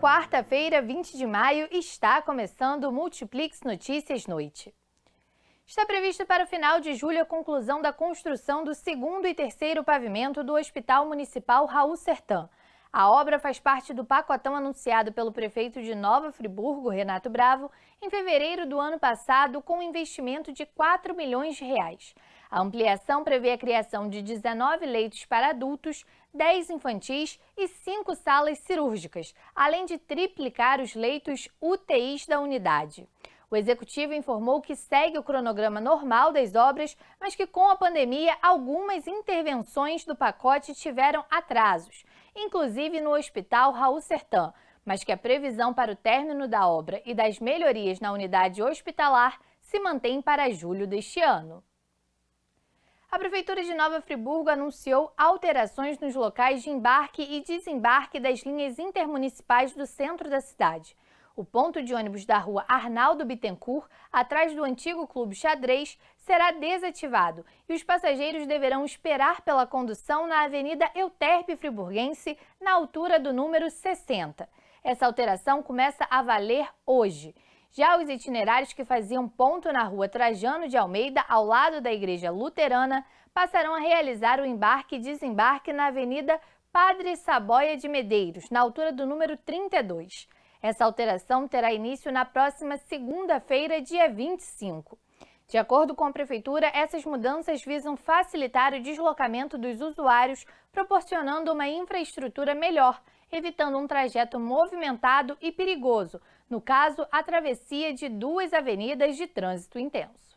quarta-feira, 20 de maio, está começando o Multiplix Notícias Noite. Está previsto para o final de julho a conclusão da construção do segundo e terceiro pavimento do Hospital Municipal Raul Sertã. A obra faz parte do pacotão anunciado pelo prefeito de Nova Friburgo, Renato Bravo, em fevereiro do ano passado, com um investimento de R$ 4 milhões. A ampliação prevê a criação de 19 leitos para adultos, 10 infantis e 5 salas cirúrgicas, além de triplicar os leitos UTIs da unidade. O executivo informou que segue o cronograma normal das obras, mas que com a pandemia algumas intervenções do pacote tiveram atrasos, inclusive no Hospital Raul Sertã, mas que a previsão para o término da obra e das melhorias na unidade hospitalar se mantém para julho deste ano. A Prefeitura de Nova Friburgo anunciou alterações nos locais de embarque e desembarque das linhas intermunicipais do centro da cidade. O ponto de ônibus da rua Arnaldo Bittencourt, atrás do antigo Clube Xadrez, será desativado e os passageiros deverão esperar pela condução na Avenida Euterpe Friburguense, na altura do número 60. Essa alteração começa a valer hoje. Já os itinerários que faziam ponto na rua Trajano de Almeida, ao lado da Igreja Luterana, passarão a realizar o embarque e desembarque na Avenida Padre Saboia de Medeiros, na altura do número 32. Essa alteração terá início na próxima segunda-feira, dia 25. De acordo com a Prefeitura, essas mudanças visam facilitar o deslocamento dos usuários, proporcionando uma infraestrutura melhor, evitando um trajeto movimentado e perigoso, no caso, a travessia de 2 avenidas de trânsito intenso.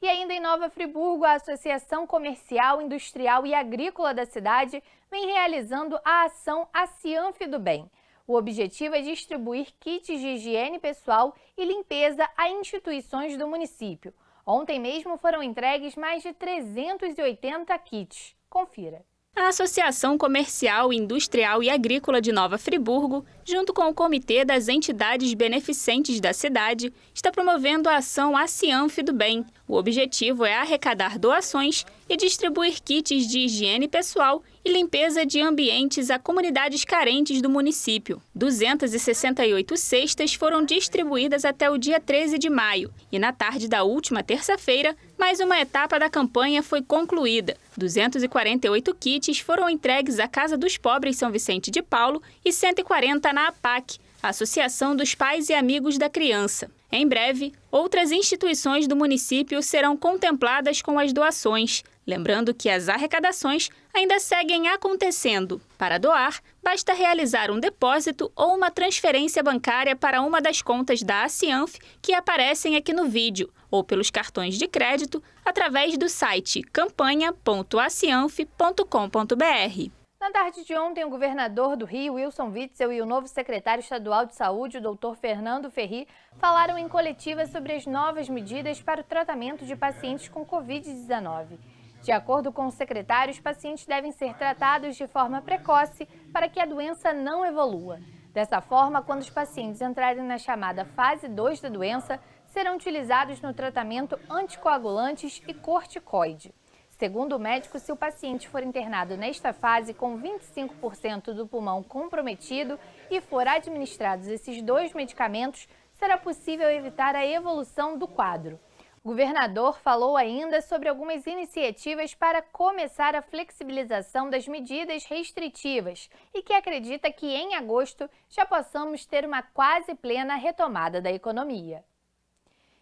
E ainda em Nova Friburgo, a Associação Comercial, Industrial e Agrícola da cidade vem realizando a ação A Cianf do Bem. O objetivo é distribuir kits de higiene pessoal e limpeza a instituições do município. Ontem mesmo foram entregues mais de 380 kits. Confira. A Associação Comercial, Industrial e Agrícola de Nova Friburgo, junto com o Comitê das Entidades Beneficentes da cidade, está promovendo a ação A Cianf do Bem. O objetivo é arrecadar doações e distribuir kits de higiene pessoal e limpeza de ambientes a comunidades carentes do município. 268 cestas foram distribuídas até o dia 13 de maio e, na tarde da última terça-feira, mais uma etapa da campanha foi concluída. 248 kits foram entregues à Casa dos Pobres São Vicente de Paulo e 140 na APAC, Associação dos Pais e Amigos da Criança. Em breve, outras instituições do município serão contempladas com as doações, lembrando que as arrecadações ainda seguem acontecendo. Para doar, basta realizar um depósito ou uma transferência bancária para uma das contas da Acianf que aparecem aqui no vídeo, ou pelos cartões de crédito através do site campanha.acianf.com.br. Na tarde de ontem, o governador do Rio, Wilson Witzel, e o novo secretário estadual de saúde, o Dr. Fernando Ferri, falaram em coletiva sobre as novas medidas para o tratamento de pacientes com Covid-19. De acordo com o secretário, os pacientes devem ser tratados de forma precoce para que a doença não evolua. Dessa forma, quando os pacientes entrarem na chamada fase 2 da doença, serão utilizados no tratamento anticoagulantes e corticoide. Segundo o médico, se o paciente for internado nesta fase com 25% do pulmão comprometido e for administrados esses 2 medicamentos, será possível evitar a evolução do quadro. O governador falou ainda sobre algumas iniciativas para começar a flexibilização das medidas restritivas e que acredita que em agosto já possamos ter uma quase plena retomada da economia.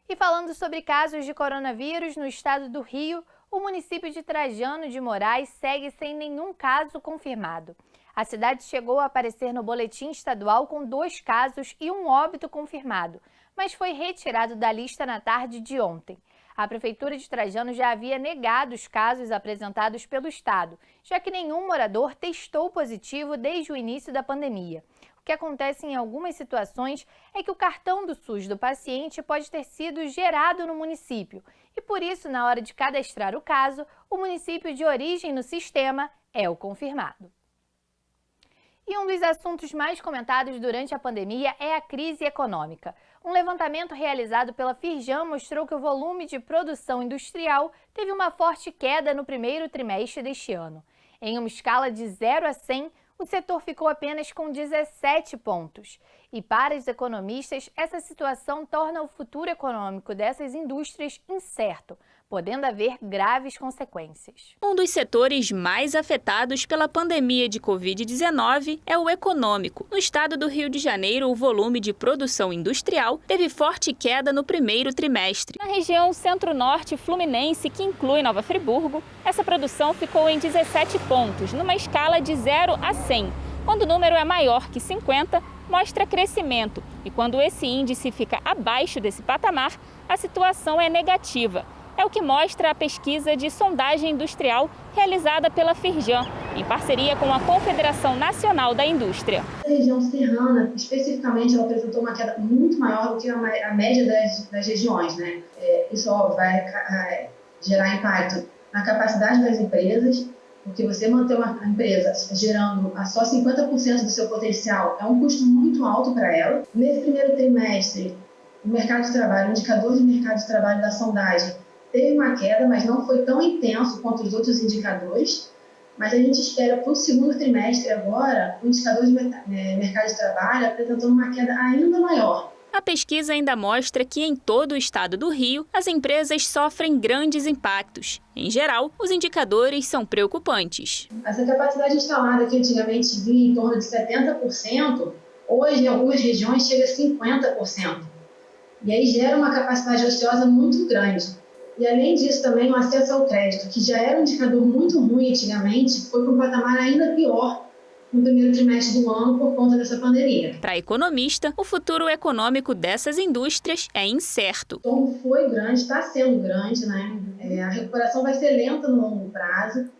E falando sobre casos de coronavírus no estado do Rio, o município de Trajano de Moraes segue sem nenhum caso confirmado. A cidade chegou a aparecer no boletim estadual com 2 casos e um óbito confirmado, mas foi retirado da lista na tarde de ontem. A Prefeitura de Trajano já havia negado os casos apresentados pelo estado, já que nenhum morador testou positivo desde o início da pandemia. O que acontece em algumas situações é que o cartão do SUS do paciente pode ter sido gerado no município e, por isso, na hora de cadastrar o caso, o município de origem no sistema é o confirmado. E um dos assuntos mais comentados durante a pandemia é a crise econômica. Um levantamento realizado pela Firjan mostrou que o volume de produção industrial teve uma forte queda no primeiro trimestre deste ano. Em uma escala de 0 a 100, o setor ficou apenas com 17 pontos. E para os economistas, essa situação torna o futuro econômico dessas indústrias incerto, podendo haver graves consequências. Um dos setores mais afetados pela pandemia de Covid-19 é o econômico. No estado do Rio de Janeiro, o volume de produção industrial teve forte queda no primeiro trimestre. Na região centro-norte fluminense, que inclui Nova Friburgo, essa produção ficou em 17 pontos, numa escala de 0 a 100. Quando o número é maior que 50, mostra crescimento. E quando esse índice fica abaixo desse patamar, a situação é negativa. É o que mostra a pesquisa de sondagem industrial realizada pela Firjan, em parceria com a Confederação Nacional da Indústria. A região serrana, especificamente, ela apresentou uma queda muito maior do que a média das regiões, né? Isso vai gerar impacto na capacidade das empresas, porque você manter uma empresa gerando a só 50% do seu potencial é um custo muito alto para ela. Nesse primeiro trimestre, o mercado de trabalho, o indicador de mercado de trabalho da sondagem, teve uma queda, mas não foi tão intenso quanto os outros indicadores. Mas a gente espera para o segundo trimestre agora, o indicador de mercado de trabalho apresentando uma queda ainda maior. A pesquisa ainda mostra que em todo o estado do Rio, as empresas sofrem grandes impactos. Em geral, os indicadores são preocupantes. Essa capacidade instalada que antigamente vinha em torno de 70%, hoje em algumas regiões chega a 50%. E aí gera uma capacidade ociosa muito grande. E, além disso, também o acesso ao crédito, que já era um indicador muito ruim antigamente, foi para um patamar ainda pior no primeiro trimestre do ano por conta dessa pandemia. Para a economista, o futuro econômico dessas indústrias é incerto. O tombo foi grande, está sendo grande, né? A recuperação vai ser lenta no longo prazo.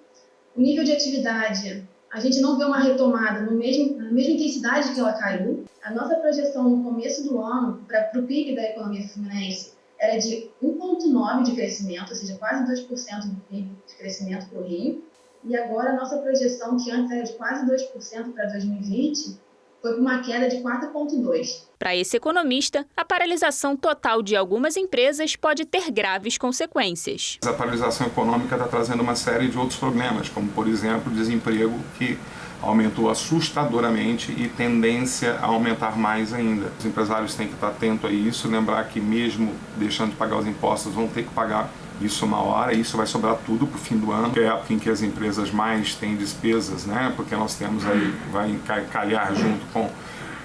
O nível de atividade, a gente não vê uma retomada na mesma intensidade que ela caiu. A nossa projeção no começo do ano para o PIB da economia fluminense era de 1,9% de crescimento, ou seja, quase 2% do PIB de crescimento para o Rio. E agora a nossa projeção, que antes era de quase 2% para 2020, foi para uma queda de 4,2%. Para esse economista, a paralisação total de algumas empresas pode ter graves consequências. A paralisação econômica está trazendo uma série de outros problemas, como, por exemplo, o desemprego, que aumentou assustadoramente e tendência a aumentar mais ainda. Os empresários têm que estar atentos a isso, lembrar que mesmo deixando de pagar os impostos, vão ter que pagar isso uma hora, e isso vai sobrar tudo para o fim do ano, que é a época em que as empresas mais têm despesas, né? Porque nós temos aí, vai calhar junto com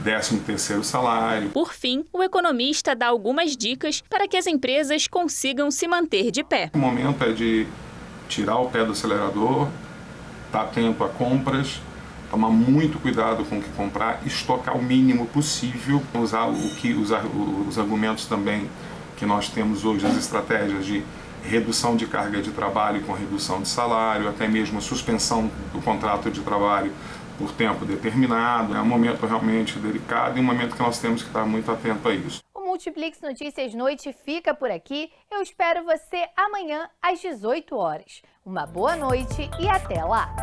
13º salário. Por fim, o economista dá algumas dicas para que as empresas consigam se manter de pé. O momento é de tirar o pé do acelerador, estar atento a compras, tomar muito cuidado com o que comprar, estocar o mínimo possível, usar os argumentos também que nós temos hoje, as estratégias de redução de carga de trabalho com redução de salário, até mesmo a suspensão do contrato de trabalho por tempo determinado. É um momento realmente delicado e um momento que nós temos que estar muito atento a isso. O Multiplix Notícias Noite fica por aqui. Eu espero você amanhã às 18 horas. Uma boa noite e até lá!